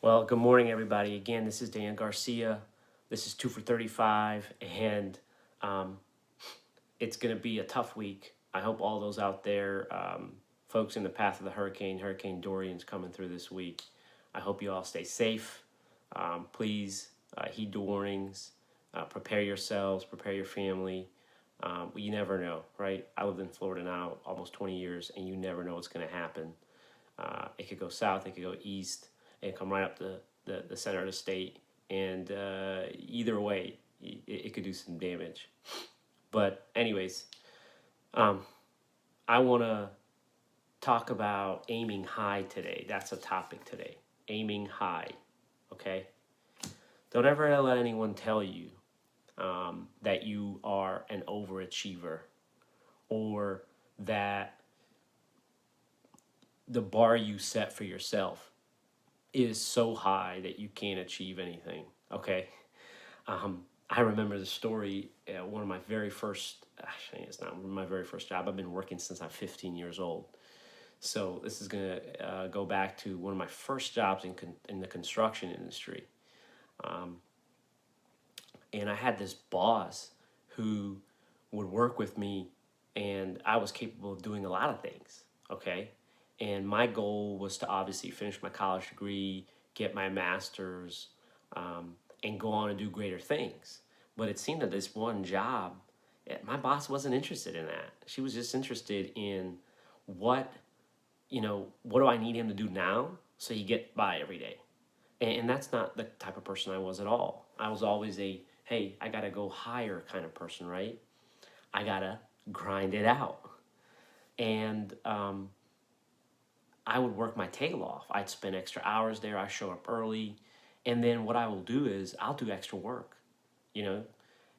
Well, good morning, everybody. Again, this is Dan Garcia. This is 2 for 35, and um, it's going to be a tough week. I hope all those out there, folks in the path of the Hurricane Dorian's coming through this week. I hope you all stay safe. Please heed the warnings, prepare yourselves, prepare your family. You never know, right? I lived in Florida now almost 20 years, and you never know what's going to happen. It could go south, it could go east, and come right up the center of the state. And either way, it could do some damage. But, anyways, um, I want to talk about aiming high today. That's a topic today. Aiming high, okay? Don't ever let anyone tell you that you are an overachiever or that the bar you set for yourself is so high that you can't achieve anything. Okay. I remember the story. One of my very first, actually, it's not my very first job. I've been working since I'm 15 years old. So this is going to go back to one of my first jobs in the construction industry. And I had this boss who would work with me, and I was capable of doing a lot of things. Okay. And my goal was to obviously finish my college degree, get my master's, and go on and do greater things. But it seemed that this one job, my boss wasn't interested in that. She was just interested in what, what do I need him to do now so he get by every day. And that's not the type of person I was at all. I was always a, hey, I got to go higher kind of person, right? I got to grind it out. And I would work my tail off. I'd spend extra hours there. I show up early. And then what I will do is I'll do extra work, you know.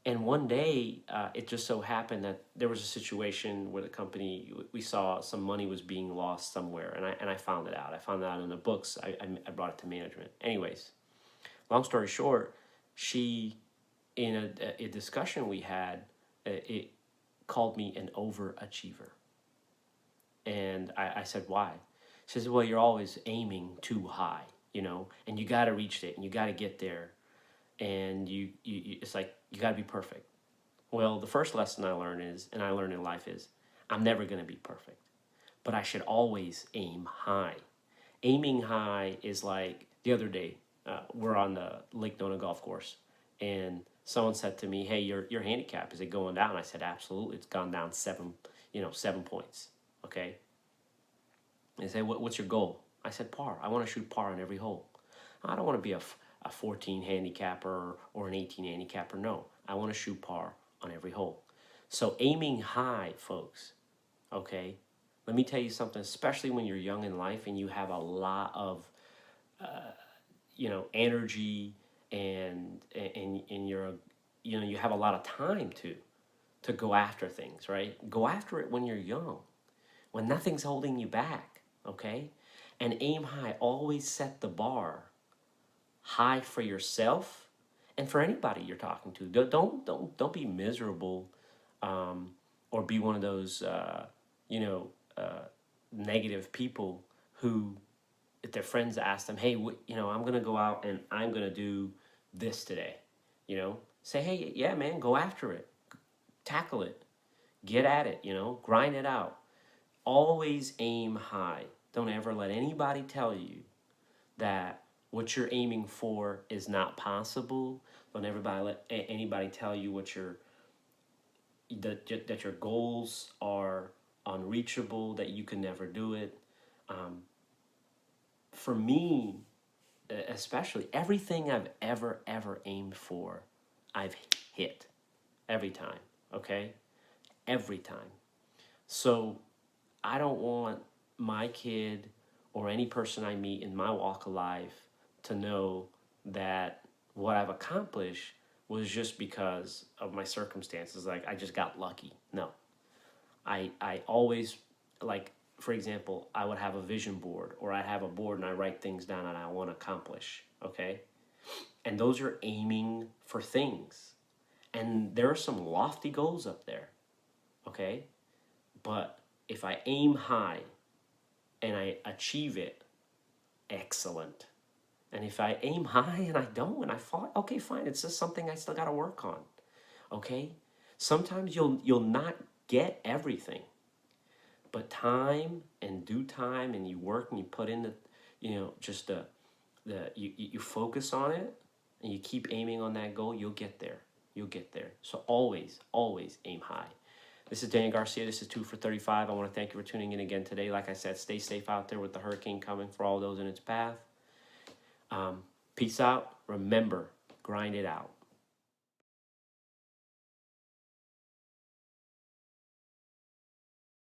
And one day, it just so happened that there was a situation where the company, we saw some money was being lost somewhere. And I found it out. I found it out in the books. I brought it to management. Anyways, long story short, she, in a discussion we had, it called me an overachiever. And I said, why? She says, well, you're always aiming too high, and you got to reach it and you got to get there. And it's like, you got to be perfect. Well, the first lesson I learned is, and I learned in life is, I'm never going to be perfect, but I should always aim high. Aiming high is like the other day, we're on the Lake Nona golf course, and someone said to me, hey, your handicap, is it going down? I said, absolutely. It's gone down 7 points. Okay. They say, what's your goal? I said, par. I want to shoot par on every hole. I don't want to be a 14 handicapper or an 18 handicapper. No, I want to shoot par on every hole. So aiming high, folks, okay? Let me tell you something, especially when you're young in life and you have a lot of, energy and you're, you have a lot of time to go after things, right? Go after it when you're young, when nothing's holding you back, okay? And aim high. Always set the bar high for yourself and for anybody you're talking to. Don't be miserable, or be one of those you know negative people who, if their friends ask them, hey, I'm gonna go out and I'm gonna do this today. Say, hey, yeah, man, go after it, tackle it, get at it. Grind it out. Always aim high. Don't ever let anybody tell you that what you're aiming for is not possible. Don't everybody let anybody tell you that your goals are unreachable, that you can never do it. For me, especially, everything I've ever aimed for, I've hit every time. Okay, every time. So I don't want my kid or any person I meet in my walk of life to know that what I've accomplished was just because of my circumstances. Like, I just got lucky. No. I always, like, for example, I would have a vision board, or I have a board and I write things down that I want to accomplish. Okay? And those are aiming for things. And there are some lofty goals up there. Okay? But if I aim high and I achieve it, excellent. And if I aim high and I don't and I fall, okay, fine. It's just something I still got to work on. Okay? Sometimes you'll not get everything. But time and due time, and you work and you put in the, just you focus on it, and you keep aiming on that goal, you'll get there. You'll get there. So always, always aim high. This is Dan Garcia. This is 2 for 35. I want to thank you for tuning in again today. Like I said, stay safe out there with the hurricane coming for all those in its path. Peace out. Remember, grind it out.